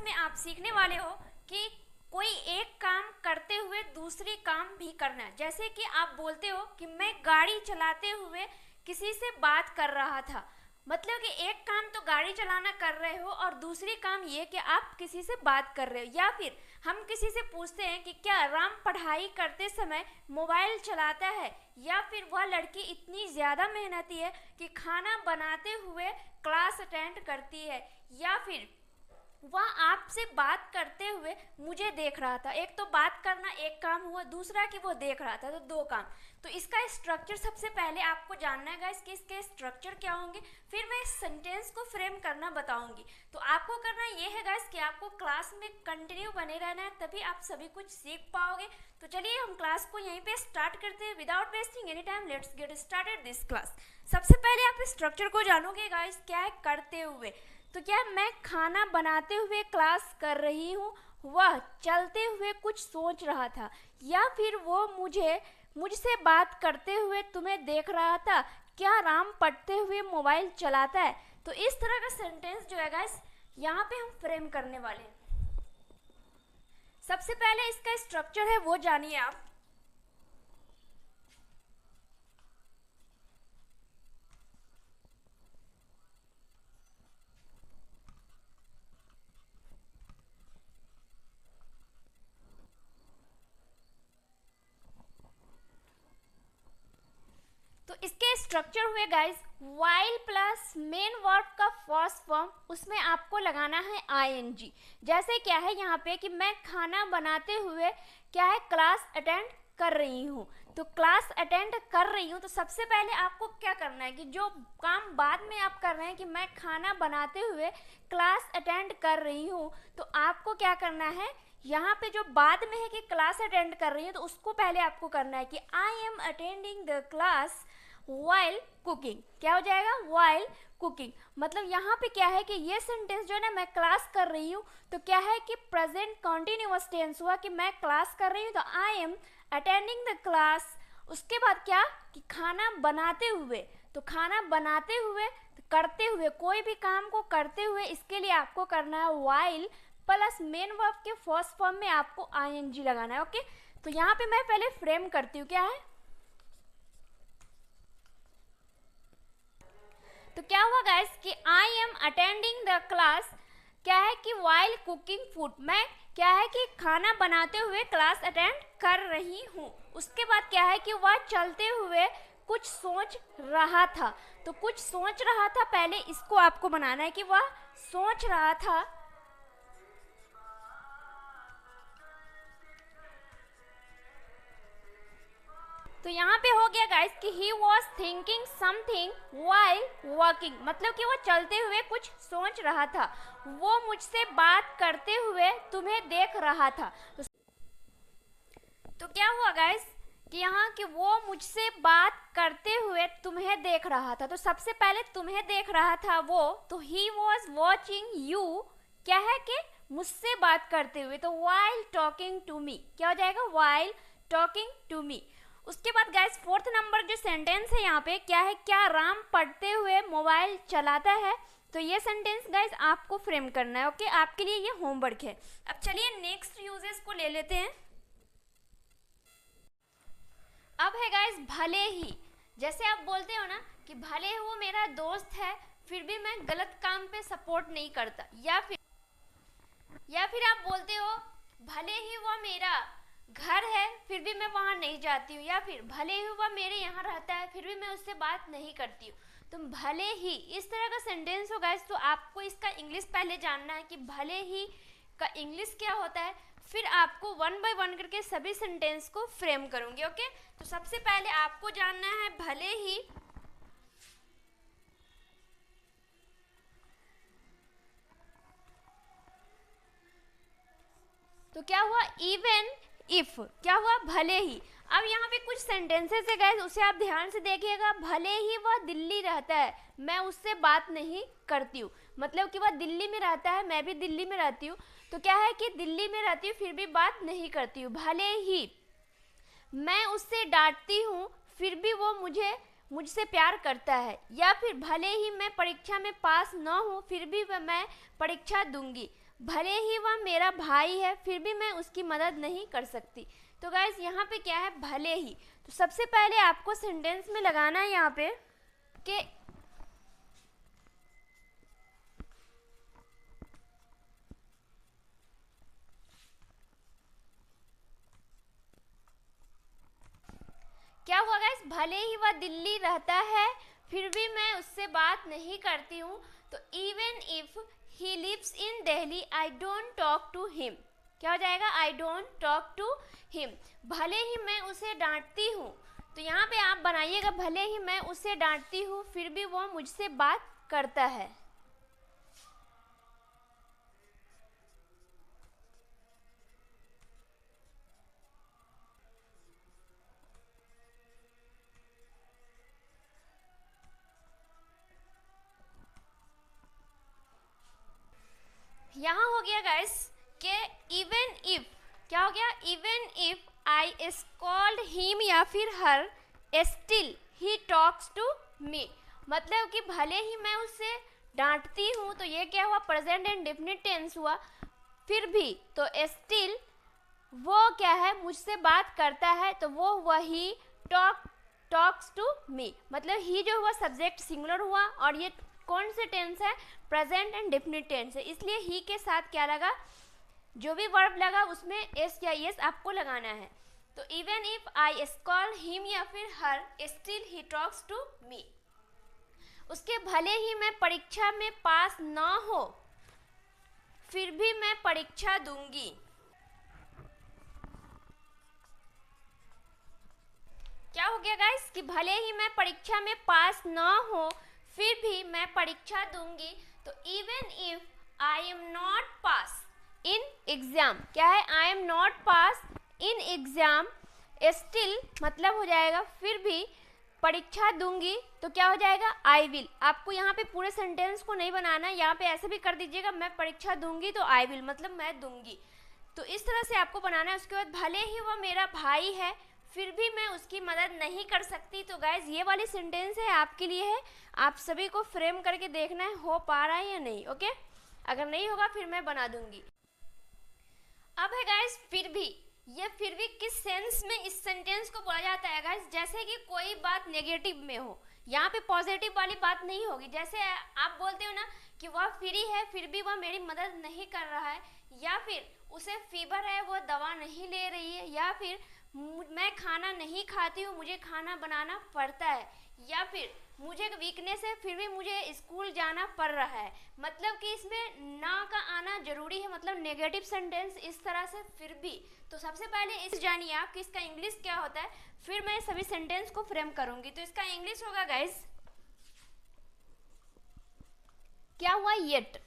इसमें आप सीखने वाले हो कि कोई एक काम करते हुए दूसरी काम भी करना। जैसे कि आप बोलते हो कि मैं गाड़ी चलाते हुए किसी से बात कर रहा था, मतलब कि एक काम तो गाड़ी चलाना कर रहे हो और दूसरी काम ये कि आप किसी से बात कर रहे हो। या फिर हम किसी से पूछते हैं कि क्या राम पढ़ाई करते समय मोबाइल चलाता है, या फिर वह लड़की इतनी ज़्यादा मेहनती है कि खाना बनाते हुए क्लास अटेंड करती है, या फिर वह आपसे बात करते हुए मुझे देख रहा था। एक तो बात करना एक काम हुआ, दूसरा कि वो देख रहा था, तो दो काम। तो इसका स्ट्रक्चर सबसे पहले आपको जानना है गाइस कि इसके स्ट्रक्चर क्या होंगे, फिर मैं इस सेंटेंस को फ्रेम करना बताऊंगी। तो आपको करना ये है गाइस कि आपको क्लास में कंटिन्यू बने रहना है, तभी आप सभी कुछ सीख पाओगे। तो चलिए हम क्लास को यहीं पे स्टार्ट करते हैं without wasting any time. Let's get started this class. सबसे पहले आप स्ट्रक्चर को जानोगे गाइस, क्या है करते हुए। तो क्या मैं खाना बनाते हुए क्लास कर रही हूँ, वह चलते हुए कुछ सोच रहा था, या फिर वो मुझसे बात करते हुए तुम्हें देख रहा था, क्या राम पढ़ते हुए मोबाइल चलाता है। तो इस तरह का सेंटेंस जो है गाइस यहाँ पे हम फ्रेम करने वाले हैं। सबसे पहले इसका स्ट्रक्चर है वो जानिए आप। तो इसके स्ट्रक्चर हुए guys while plus main verb का फर्स्ट फॉर्म, उसमें आपको लगाना है आईएनजी। जैसे क्या है यहाँ पे कि मैं खाना बनाते हुए क्या है क्लास अटेंड कर रही हूँ। तो क्लास अटेंड कर रही हूँ, तो सबसे पहले आपको क्या करना है कि जो काम बाद में आप कर रहे हैं कि मैं खाना बनाते हुए क्लास अटेंड कर रही हूँ, तो आपको क्या करना है यहाँ पे जो बाद में है कि क्लास अटेंड कर रही है, तो उसको पहले आपको करना है कि I am attending the class while cooking. क्या हो जाएगा वाइल कुकिंग। मतलब यहाँ पे क्या है कि ये सेंटेंस जो है ना, मैं क्लास कर रही हूँ, तो क्या है कि प्रेजेंट कॉन्टिन्यूअस टेंस हुआ कि मैं क्लास कर रही हूँ, तो I am attending the class. उसके बाद क्या कि खाना बनाते हुए, तो खाना बनाते हुए करते हुए, कोई भी काम को करते हुए, इसके लिए आपको करना है वाइल प्लस मेन वर्ब के फर्स्ट फॉर्म में आपको आईएनजी लगाना है। ओके, तो यहाँ पे मैं पहले फ्रेम करती हूँ। क्या है तो क्या हुआ गाइस कि I am attending the class, क्या है कि वाइल कुकिंग फूड, मैं क्या है कि खाना बनाते हुए क्लास अटेंड कर रही हूँ। उसके बाद क्या है कि वह चलते हुए कुछ सोच रहा था। तो कुछ सोच रहा था, पहले इसको आपको बनाना है कि वह सोच रहा था। तो यहाँ पे हो गया गाइस कि he was thinking something while walking, मतलब कि वो चलते हुए कुछ सोच रहा था। वो मुझसे बात करते हुए तुम्हें देख रहा था। तो क्या हुआ गाइस कि यहाँ कि वो मुझसे बात करते हुए तुम्हें देख रहा था। तो सबसे पहले तुम्हें देख रहा था वो, तो he was watching you, क्या है कि मुझसे बात करते हुए, तो while talking to me, क्या हो जाएगा while talking to me। उसके बाद गाइस फोर्थ नंबर जो सेंटेंस है यहाँ पे क्या है, क्या राम पढ़ते हुए मोबाइल चलाता है। तो ये सेंटेंस गाइस आपको फ्रेम करना है। ओके, आपके लिए ये होमवर्क है। अब चलिए नेक्स्ट यूजेस को ले लेते हैं। अब है गाइस भले ही। जैसे आप बोलते हो ना कि भले ही वो मेरा दोस्त है, फिर भी मैं गलत काम पे सपोर्ट नहीं करता, या फिर आप बोलते हो भले ही वह मेरा घर है, फिर भी मैं वहाँ नहीं जाती हूँ, या फिर भले ही वह मेरे यहाँ रहता है, फिर भी मैं उससे बात नहीं करती हूँ। तो भले ही इस तरह का सेंटेंस हो गाइस, तो आपको इसका इंग्लिश पहले जानना है कि भले ही का इंग्लिश क्या होता है, फिर आपको वन बाय वन करके सभी सेंटेंस को फ्रेम करूंगी। ओके, तो सबसे पहले आपको जानना है भले ही। तो क्या हुआ इवन इफ, क्या हुआ भले ही। अब यहाँ पे कुछ सेंटेंसेस है गाइस, उसे आप ध्यान से देखिएगा। भले ही वह दिल्ली रहता है, मैं उससे बात नहीं करती हूँ, मतलब कि वह दिल्ली में रहता है, मैं भी दिल्ली में रहती हूँ, तो क्या है कि दिल्ली में रहती हूँ फिर भी बात नहीं करती हूँ। भले ही मैं उससे डांटती हूँ, फिर भी वो मुझसे प्यार करता है, या फिर भले ही मैं परीक्षा में पास न हूँ, फिर भी मैं परीक्षा दूंगी। भले ही वह मेरा भाई है फिर भी मैं उसकी मदद नहीं कर सकती। तो गाइस यहाँ पे क्या है, भले ही। तो सबसे पहले आपको सेंटेंस में लगाना है यहाँ पे कि क्या हुआ गाइस, भले ही वह दिल्ली रहता है फिर भी मैं उससे बात नहीं करती हूँ। तो even if he lives in Delhi I don't talk to him. क्या हो जाएगा, I don't talk to him. भले ही मैं उसे डांटती हूँ, तो यहाँ पे आप बनाइएगा भले ही मैं उसे डांटती हूँ फिर भी वो मुझसे बात करता है। यहाँ हो गया गाइस कि इवन इफ, क्या हो गया, even if I scold him या फिर her still he talks to me. मतलब कि भले ही मैं उससे डांटती हूँ, तो ये क्या हुआ, प्रेजेंट एंड डेफिनिट टेंस हुआ, फिर भी तो स्टिल वो क्या है, मुझसे बात करता है, तो वो वही टॉक्स टू मी। मतलब ही जो हुआ सब्जेक्ट सिंगुलर हुआ और ये कौन से टेंस है, प्रेजेंट एंड डेफिनिट टेंस है, इसलिए ही के साथ क्या लगा, जो भी वर्ब लगा उसमें एस या यस आपको लगाना है। तो even if I scold him या फिर her still he talks to me. उसके भले ही मैं परीक्षा में पास ना हो फिर भी मैं परीक्षा दूंगी। क्या हो गया गाइस कि भले ही मैं परीक्षा में पास ना हो फिर भी मैं परीक्षा दूंगी। तो even if I am not pass in exam, क्या है, I am not pass in exam still, मतलब हो जाएगा फिर भी परीक्षा दूंगी, तो क्या हो जाएगा, आई विल। आपको यहाँ पे पूरे सेंटेंस को नहीं बनाना, यहाँ पे ऐसे भी कर दीजिएगा, मैं परीक्षा दूंगी तो आई विल मतलब मैं दूंगी। तो इस तरह से आपको बनाना है। उसके बाद भले ही वह मेरा भाई है फिर भी मैं उसकी मदद नहीं कर सकती। तो गाइज ये वाली सेंटेंस है आपके लिए है, आप सभी को फ्रेम करके देखना है हो पा रहा है या नहीं। ओके, अगर नहीं होगा फिर मैं बना दूंगी। अब है गाइज फिर भी, ये फिर भी किस सेंस में इस सेंटेंस को बोला जाता है गाइज, जैसे कि कोई बात नेगेटिव में हो, यहाँ पे पॉजिटिव वाली बात नहीं होगी। जैसे आप बोलते हो ना कि वह फ्री है फिर भी वह मेरी मदद नहीं कर रहा है, या फिर उसे फीवर है वो दवा नहीं ले रही है, या फिर मैं खाना नहीं खाती हूँ मुझे खाना बनाना पड़ता है, या फिर मुझे वीकनेस है फिर भी मुझे स्कूल जाना पड़ रहा है। मतलब कि इसमें ना का आना जरूरी है, मतलब नेगेटिव सेंटेंस इस तरह से फिर भी। तो सबसे पहले इस जानिए आप कि इसका इंग्लिश क्या होता है, फिर मैं सभी सेंटेंस को फ्रेम करूंगी। तो इसका इंग्लिश होगा गाइस, क्या हुआ, येट।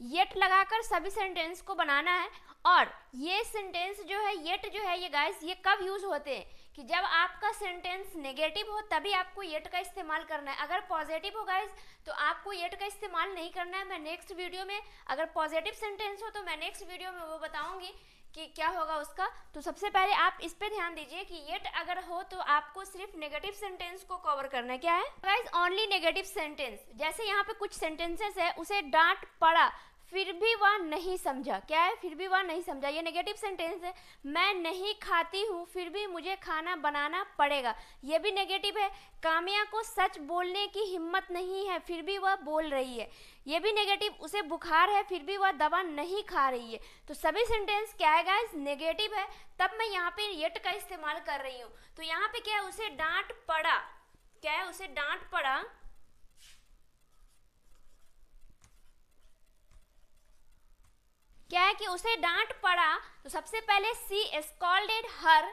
येट लगाकर सभी सेंटेंस को बनाना है। और ये सेंटेंस जो है येट जो है ये गाइस ये कब यूज होते हैं कि जब आपका सेंटेंस नेगेटिव हो तभी आपको येट का इस्तेमाल करना है। अगर पॉजिटिव हो गाइस तो आपको येट का इस्तेमाल नहीं करना है। मैं नेक्स्ट वीडियो में, अगर पॉजिटिव सेंटेंस हो तो मैं नेक्स्ट वीडियो में वो बताऊंगी कि क्या होगा उसका। तो सबसे पहले आप इस पे ध्यान दीजिए कि येट अगर हो तो आपको सिर्फ नेगेटिव सेंटेंस को कवर करना है। क्या है गाइस, ओनली नेगेटिव सेंटेंस। जैसे यहाँ पे कुछ सेंटेंसेस है, उसे डांट पड़ा फिर भी वह नहीं समझा, क्या है, फिर भी वह नहीं समझा, ये नेगेटिव सेंटेंस है। मैं नहीं खाती हूँ फिर भी मुझे खाना बनाना पड़ेगा, ये भी नेगेटिव है। काम्या को सच बोलने की हिम्मत नहीं है फिर भी वह बोल रही है, ये भी नेगेटिव। उसे बुखार है फिर भी वह दवा नहीं खा रही है। तो सभी सेंटेंस क्या है गाइस, नेगेटिव है, तब मैं यहाँ पे येट का इस्तेमाल कर रही हूँ। तो यहाँ पे क्या है, उसे डांट पड़ा, क्या है, उसे डांट पड़ा, क्या है कि उसे डांट पड़ा। तो सबसे पहले सी स्कॉल्डेड हर,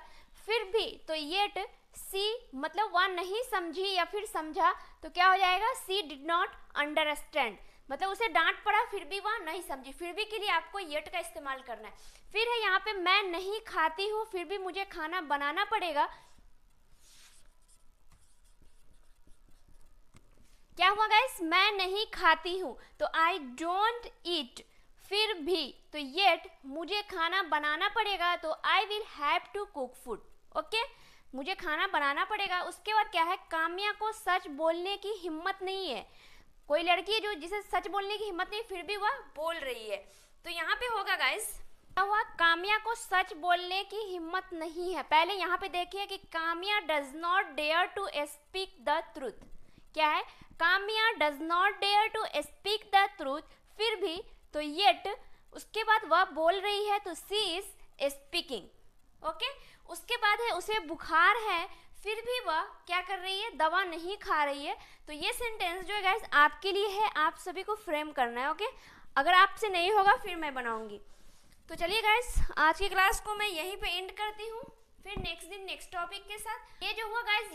फिर भी तो येट सी मतलब वह नहीं समझी या फिर समझा, तो क्या हो जाएगा, सी डिड नॉट अंडरस्टैंड। मतलब उसे डांट पड़ा फिर भी वह नहीं समझी, फिर भी के लिए आपको येट का इस्तेमाल करना है। फिर है यहाँ पे मैं नहीं खाती हूँ फिर भी मुझे खाना बनाना पड़ेगा। क्या हुआ गाइस, मैं नहीं खाती हूँ तो आई डोंट ईट, फिर भी तो येट मुझे खाना बनाना पड़ेगा तो I will have to cook food. Okay, मुझे खाना बनाना पड़ेगा। उसके बाद क्या है, काम्या को सच बोलने की हिम्मत नहीं है, कोई लड़की है जो जिसे सच बोलने की हिम्मत नहीं फिर भी वह बोल रही है। तो यहाँ पे होगा गाइस, क्या हुआ, काम्या को सच बोलने की हिम्मत नहीं है। पहले यहाँ पे देखिए कि Kamya does not dare to speak the truth. क्या है, Kamya does not dare to speak the truth, फिर भी तो येट, उसके बाद वह बोल रही है तो सी इज स्पीकिंग। ओके, उसके बाद है उसे बुखार है, फिर भी वह क्या कर रही है, दवा नहीं खा रही है। तो ये सेंटेंस जो है गाइस आपके लिए है, आप सभी को फ्रेम करना है। ओके, अगर आपसे नहीं होगा फिर मैं बनाऊंगी। तो चलिए गाइस, आज की क्लास को मैं यहीं पे एंड करती हूँ, फिर नेक्स्ट दिन नेक्स्ट टॉपिक के साथ। ये जो हुआ गाइस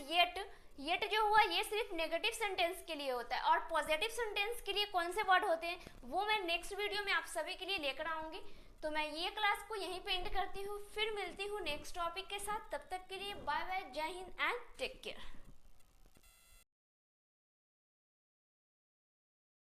येट जो हुआ ये सिर्फ नेगेटिव सेंटेंस के लिए होता है, और पॉजिटिव सेंटेंस के लिए कौन से वर्ड होते हैं वो मैं नेक्स्ट वीडियो में आप सभी के लिए लेकर आऊँगी। तो मैं ये क्लास को यहीं पे एंड करती हूँ, फिर मिलती हूँ नेक्स्ट टॉपिक के साथ। तब तक के लिए बाय बाय, जय हिंद एंड टेक केयर।